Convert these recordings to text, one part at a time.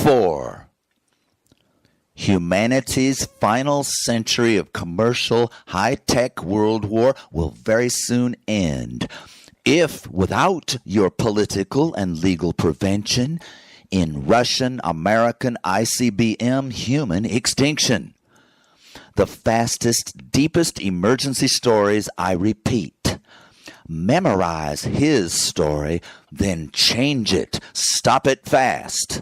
4. Humanity's final century of commercial high-tech world war will very soon end, if without your political and legal prevention, in Russian-American ICBM human extinction. The fastest, deepest emergency stories, I repeat. Memorize his story, then change it. Stop it fast.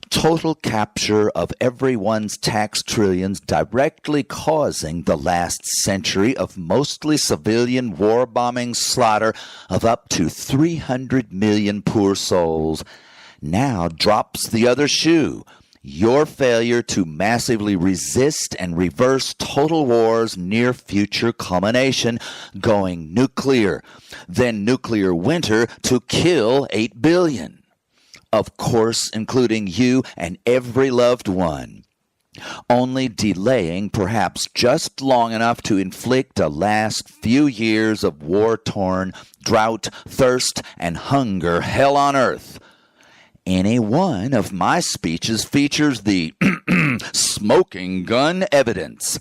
Total capture of everyone's tax trillions directly causing the last century of mostly civilian war-bombing slaughter of up to 300 million poor souls. Now drops the other shoe. Your failure to massively resist and reverse total war's near future culmination, going nuclear, then nuclear winter to kill 8 billion. Of course, including you and every loved one. Only delaying perhaps just long enough to inflict a last few years of war-torn drought, thirst, and hunger hell on earth. Any one of my speeches features the smoking gun evidence.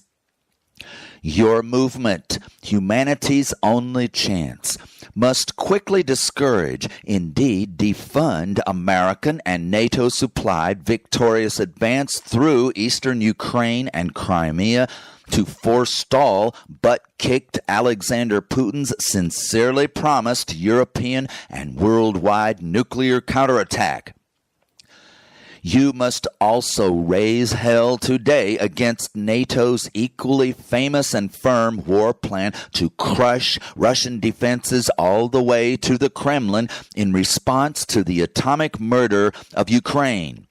Your movement, humanity's only chance, must quickly discourage, indeed defund, American and NATO-supplied victorious advance through eastern Ukraine and Crimea to forestall butt-kicked Alexander Putin's sincerely promised European and worldwide nuclear counterattack. You must also raise hell today against NATO's equally famous and firm war plan to crush Russian defenses all the way to the Kremlin in response to the atomic murder of Ukraine.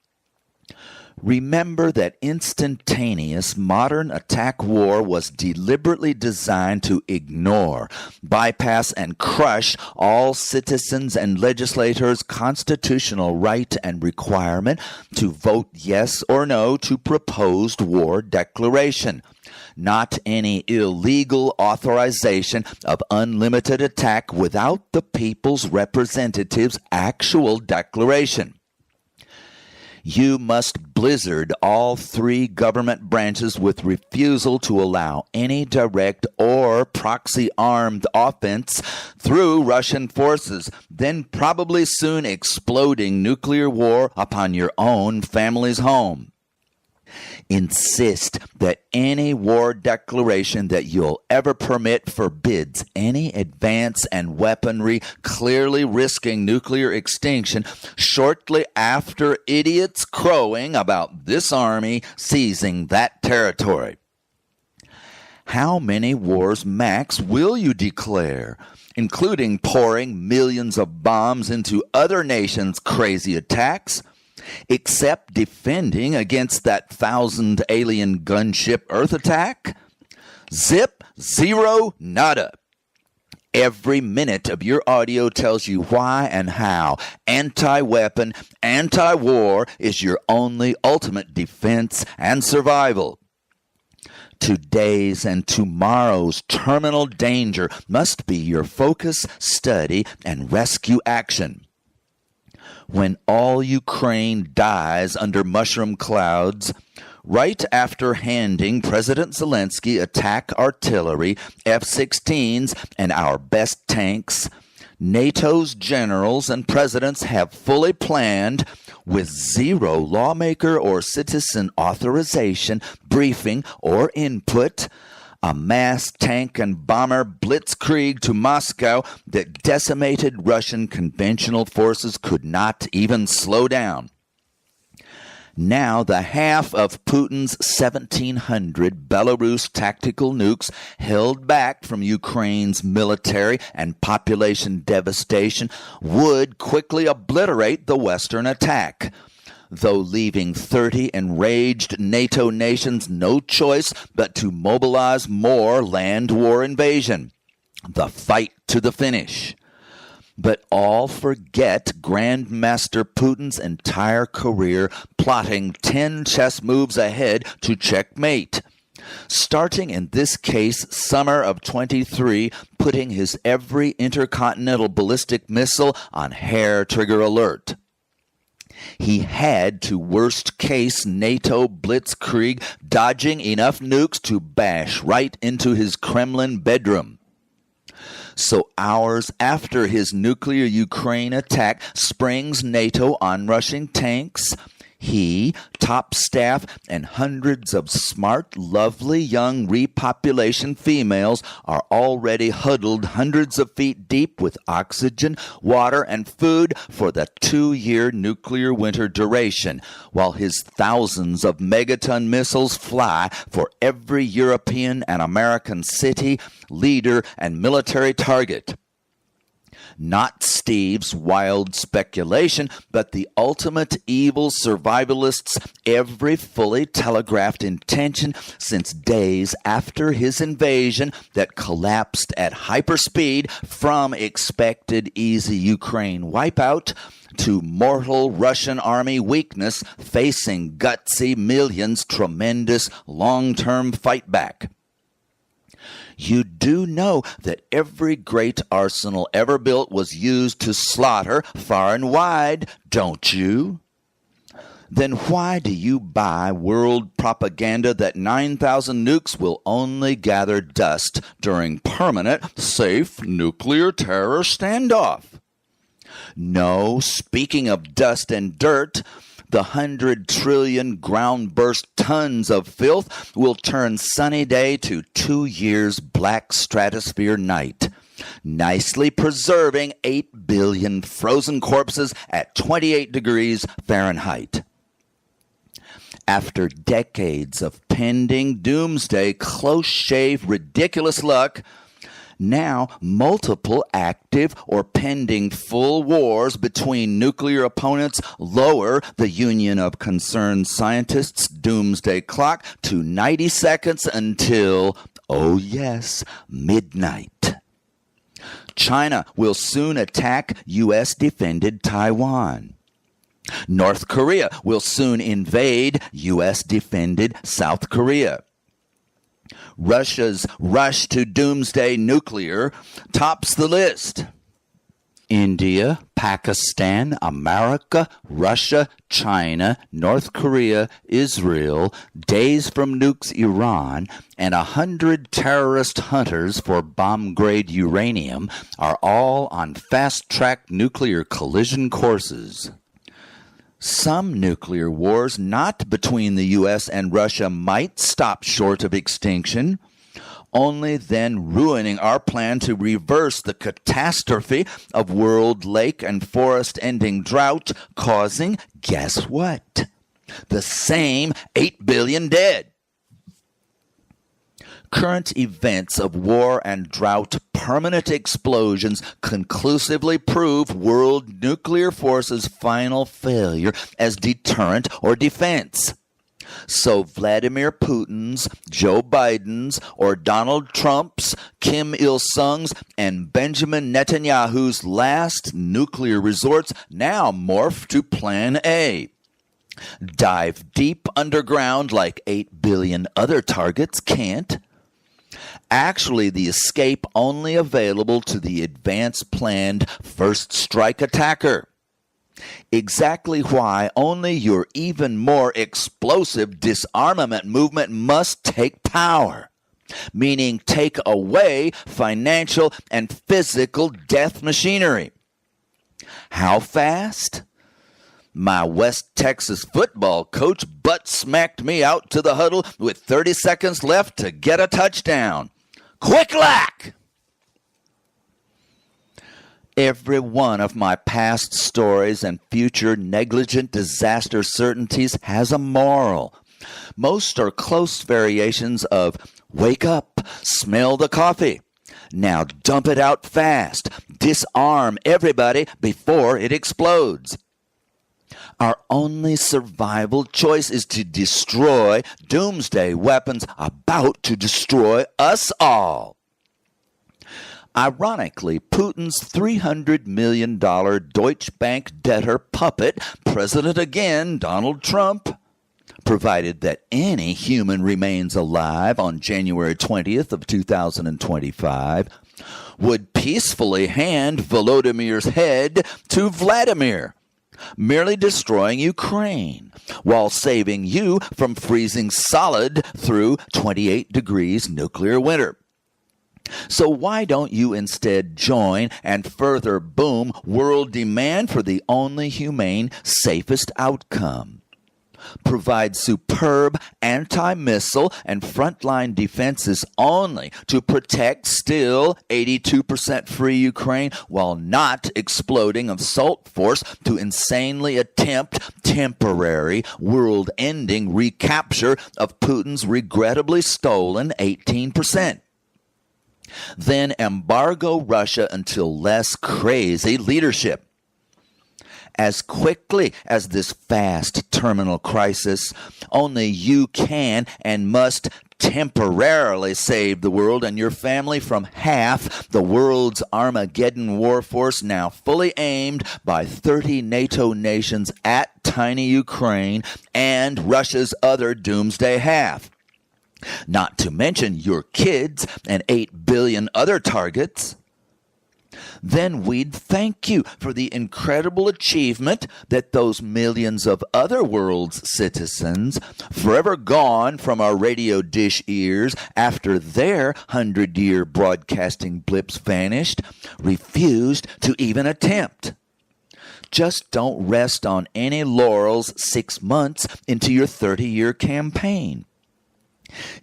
Remember that instantaneous modern attack war was deliberately designed to ignore, bypass, and crush all citizens and legislators' constitutional right and requirement to vote yes or no to proposed war declaration, not any illegal authorization of unlimited attack without the people's representatives' actual declaration. You must blizzard all three government branches with refusal to allow any direct or proxy armed offense through Russian forces, then probably soon exploding nuclear war upon your own family's home. Insist that any war declaration that you'll ever permit forbids any advance and weaponry clearly risking nuclear extinction shortly after idiots crowing about this army seizing that territory. How many wars max will you declare, including pouring millions of bombs into other nations' crazy attacks? Except defending against that 1,000 alien gunship Earth attack? Zip, zero, nada. Every minute of your audio tells you why and how anti-weapon, anti-war is your only ultimate defense and survival. Today's and tomorrow's terminal danger must be your focus, study, and rescue action. When all Ukraine dies under mushroom clouds, right after handing President Zelensky attack artillery, F-16s, and our best tanks, NATO's generals and presidents have fully planned, with zero lawmaker or citizen authorization, briefing, or input, a mass tank and bomber blitzkrieg to Moscow that decimated Russian conventional forces could not even slow down. Now the half of Putin's 1,700 Belarus tactical nukes held back from Ukraine's military and population devastation would quickly obliterate the Western attack, though leaving 30 enraged NATO nations no choice but to mobilize more land war invasion. The fight to the finish. But all forget Grandmaster Putin's entire career plotting 10 chess moves ahead to checkmate. Starting in this case summer of 23, putting his every intercontinental ballistic missile on hair trigger alert. He had to worst-case NATO blitzkrieg, dodging enough nukes to bash right into his Kremlin bedroom. So hours after his nuclear Ukraine attack springs NATO onrushing tanks, he, top staff, and hundreds of smart, lovely young repopulation females are already huddled hundreds of feet deep with oxygen, water, and food for the 2-year nuclear winter duration, while his thousands of megaton missiles fly for every European and American city, leader, and military target. Not Steve's wild speculation, but the ultimate evil survivalist's every fully telegraphed intention since days after his invasion that collapsed at hyperspeed from expected easy Ukraine wipeout to mortal Russian army weakness facing gutsy millions' tremendous long-term fight back. You do know that every great arsenal ever built was used to slaughter far and wide, don't you? Then why do you buy world propaganda that 9,000 nukes will only gather dust during permanent, safe nuclear terror standoff? No, speaking of dust and dirt, the 100 trillion ground-burst tons of filth will turn sunny day to 2 years black stratosphere night, nicely preserving 8 billion frozen corpses at 28 degrees Fahrenheit. After decades of pending doomsday, close-shave, ridiculous luck, now multiple active or pending full wars between nuclear opponents lower the Union of Concerned Scientists' doomsday clock to 90 seconds until, oh yes, midnight. China will soon attack U.S.-defended Taiwan. North Korea will soon invade U.S.-defended South Korea. Russia's rush to doomsday nuclear tops the list. India, Pakistan, America, Russia, China, North Korea, Israel, days from nukes Iran, and 100 terrorist hunters for bomb-grade uranium are all on fast-track nuclear collision courses. Some nuclear wars not between the U.S. and Russia might stop short of extinction, only then ruining our plan to reverse the catastrophe of world lake and forest-ending drought, causing, guess what? The same 8 billion dead. Current events of war and drought permanent explosions conclusively prove world nuclear force's final failure as deterrent or defense. So Vladimir Putin's, Joe Biden's, or Donald Trump's, Kim Il-sung's, and Benjamin Netanyahu's last nuclear resorts now morph to Plan A. Dive deep underground like 8 billion other targets can't. Actually, the escape only available to the advanced planned first strike attacker. Exactly why only your even more explosive disarmament movement must take power, meaning take away financial and physical death machinery. How fast? My West Texas football coach butt-smacked me out to the huddle with 30 seconds left to get a touchdown. Quick lack! Every one of my past stories and future negligent disaster certainties has a moral. Most are close variations of, wake up, smell the coffee. Now dump it out fast. Disarm everybody before it explodes. Our only survival choice is to destroy doomsday weapons about to destroy us all. Ironically, Putin's $300 million Deutsche Bank debtor puppet, President again, Donald Trump, provided that any human remains alive on January 20th of 2025, would peacefully hand Volodymyr's head to Vladimir, merely destroying Ukraine while saving you from freezing solid through 28 degrees nuclear winter. So why don't you instead join and further boom world demand for the only humane, safest outcome? Provide superb anti-missile and frontline defenses only to protect still 82% free Ukraine while not exploding assault force to insanely attempt temporary world-ending recapture of Putin's regrettably stolen 18%. Then embargo Russia until less crazy leadership. As quickly as this fast terminal crisis, only you can and must temporarily save the world and your family from half the world's Armageddon war force now fully aimed by 30 NATO nations at tiny Ukraine and Russia's other doomsday half. Not to mention your kids and 8 billion other targets. Then we'd thank you for the incredible achievement that those millions of other world's citizens, forever gone from our radio dish ears after their 100-year broadcasting blips vanished, refused to even attempt. Just don't rest on any laurels 6 months into your 30-year campaign.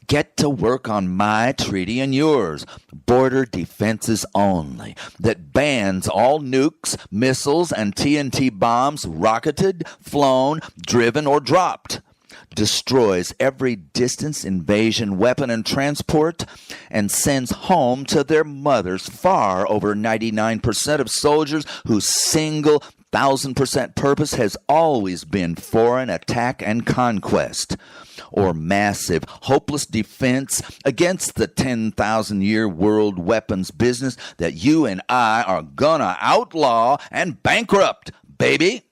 Get to work on my treaty and yours, border defenses only, that bans all nukes, missiles, and TNT bombs rocketed, flown, driven, or dropped, destroys every distance invasion weapon and transport, and sends home to their mothers far over 99% of soldiers whose single 1,000% purpose has always been foreign attack and conquest, or massive, hopeless defense against the 10,000-year world weapons business that you and I are gonna outlaw and bankrupt, baby.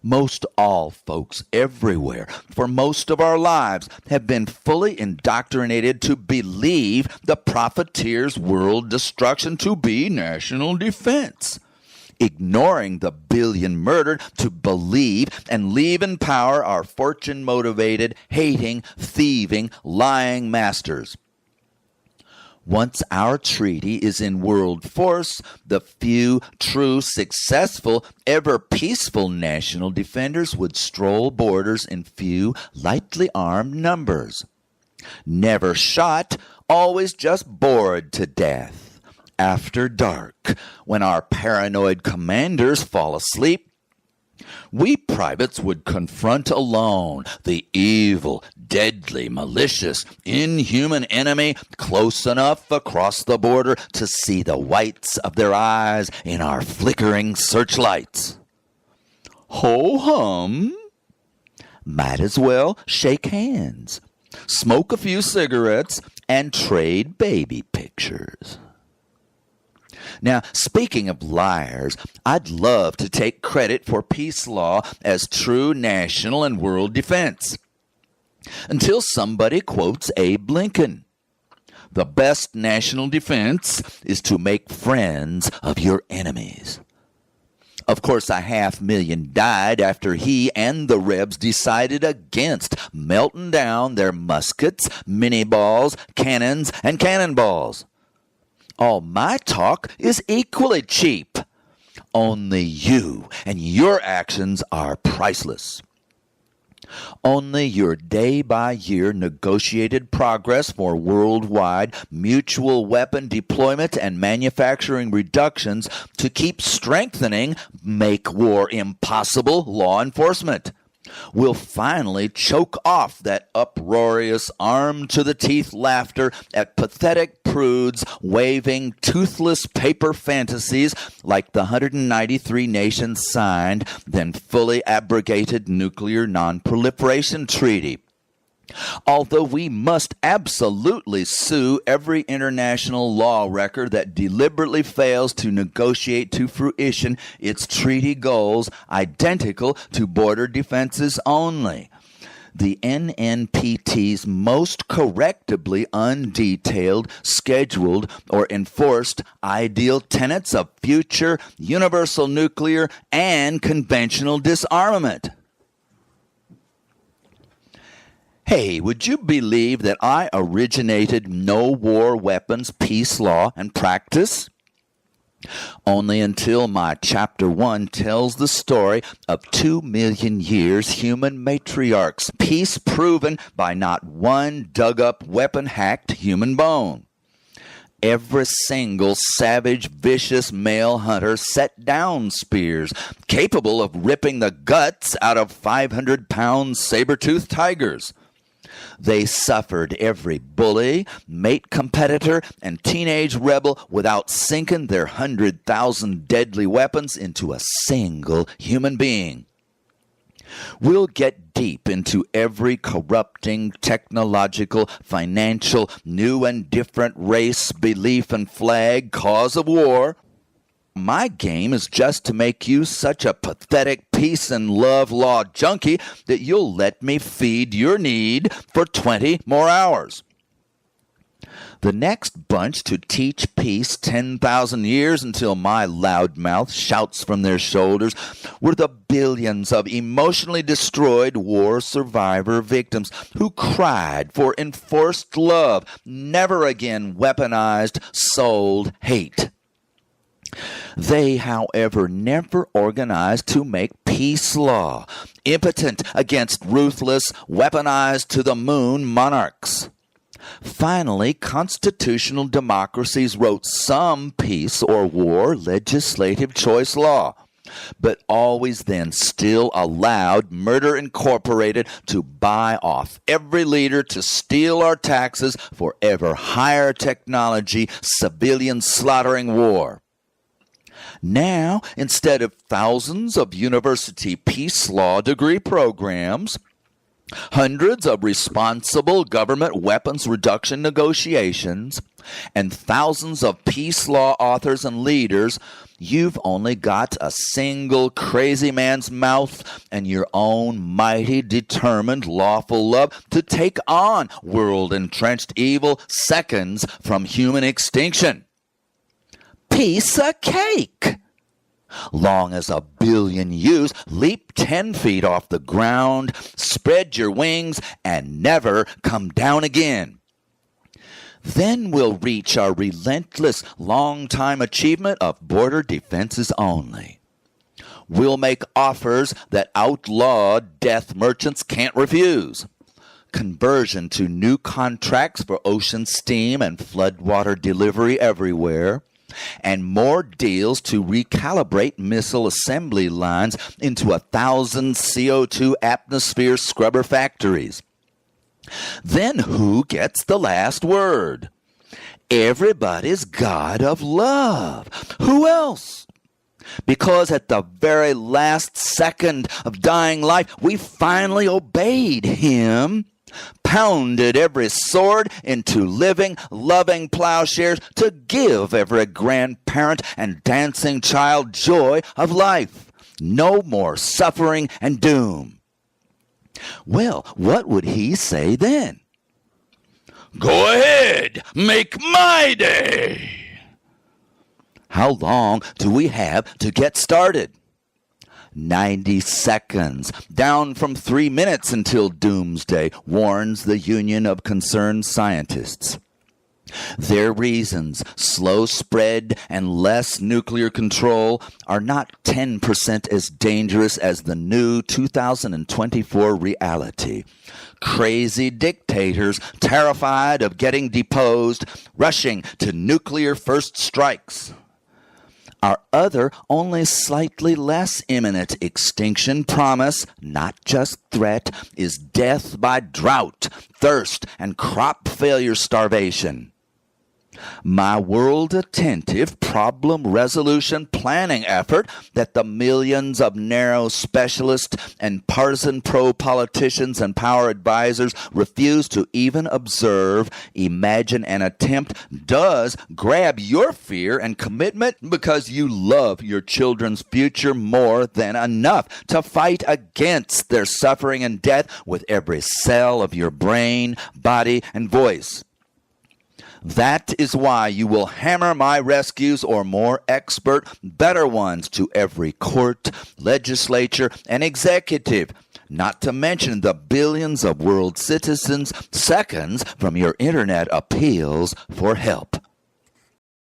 Most all folks everywhere, for most of our lives, have been fully indoctrinated to believe the profiteers' world destruction to be national defense, ignoring the billion murdered to believe and leave in power our fortune-motivated, hating, thieving, lying masters. Once our treaty is in world force, the few true, successful, ever peaceful national defenders would stroll borders in few, lightly armed numbers. Never shot, always just bored to death. After dark, when our paranoid commanders fall asleep, we privates would confront alone the evil, deadly, malicious, inhuman enemy close enough across the border to see the whites of their eyes in our flickering searchlights. Ho-hum! Might as well shake hands, smoke a few cigarettes, and trade baby pictures. Now, speaking of liars, I'd love to take credit for peace law as true national and world defense. Until somebody quotes Abe Lincoln. The best national defense is to make friends of your enemies. Of course, 500,000 died after he and the Rebs decided against melting down their muskets, mini-balls, cannons, and cannonballs. All my talk is equally cheap. Only you and your actions are priceless. Only your day-by-year negotiated progress for worldwide mutual weapon deployment and manufacturing reductions to keep strengthening make war impossible law enforcement will finally choke off that uproarious arm-to-the-teeth laughter at pathetic prudes waving toothless paper fantasies like the 193 nations signed, then fully abrogated nuclear non-proliferation treaty. Although we must absolutely sue every international law record that deliberately fails to negotiate to fruition its treaty goals identical to border defenses only. the NNPT's most correctably undetailed, scheduled, or enforced ideal tenets of future universal nuclear and conventional disarmament. Hey, would you believe that I originated no war weapons, peace law, and practice? Only until my chapter 1 tells the story of 2 million years human matriarchs, peace proven by not one dug-up weapon-hacked human bone. Every single savage, vicious male hunter set down spears, capable of ripping the guts out of 500-pound saber-toothed tigers. They suffered every bully, mate competitor, and teenage rebel without sinking their 100,000 deadly weapons into a single human being. We'll get deep into every corrupting, technological, financial, new and different race, belief, and flag cause of war. My game is just to make you such a pathetic peace and love law junkie that you'll let me feed your need for 20 more hours. The next bunch to teach peace 10,000 years until my loudmouth shouts from their shoulders were the billions of emotionally destroyed war survivor victims who cried for enforced love, never again weaponized, sold hate. They, however, never organized to make peace law, impotent against ruthless, weaponized to the moon monarchs. Finally, constitutional democracies wrote some peace or war legislative choice law, but always then still allowed Murder Incorporated to buy off every leader to steal our taxes for ever higher technology, civilian slaughtering war. Now, instead of thousands of university peace law degree programs, hundreds of responsible government weapons reduction negotiations, and thousands of peace law authors and leaders, you've only got a single crazy man's mouth and your own mighty, determined, lawful love to take on world-entrenched evil seconds from human extinction. Piece of cake! Long as a billion yous leap 10 feet off the ground, spread your wings, and never come down again. Then we'll reach our relentless, long-time achievement of border defenses only. We'll make offers that outlawed death merchants can't refuse. Conversion to new contracts for ocean steam and floodwater delivery everywhere, and more deals to recalibrate missile assembly lines into 1,000 CO2 atmosphere scrubber factories. Then who gets the last word? Everybody's God of love. Who else? Because at the very last second of dying life, we finally obeyed him, pounded every sword into living, loving plowshares to give every grandparent and dancing child joy of life. No more suffering and doom. Well, what would he say then? Go ahead, make my day. How long do we have to get started? 90 seconds, down from 3 minutes until doomsday, warns the Union of Concerned Scientists. Their reasons, slow spread and less nuclear control, are not 10% as dangerous as the new 2024 reality. Crazy dictators, terrified of getting deposed, rushing to nuclear first strikes. Our other, only slightly less imminent extinction promise, not just threat, is death by drought, thirst, and crop failure starvation. My world-attentive problem resolution planning effort that the millions of narrow specialist and partisan pro-politicians and power advisors refuse to even observe, imagine, and attempt does grab your fear and commitment because you love your children's future more than enough to fight against their suffering and death with every cell of your brain, body, and voice. That is why you will hammer my rescues or more expert, better ones to every court, legislature, and executive, not to mention the billions of world citizens' seconds from your internet appeals for help.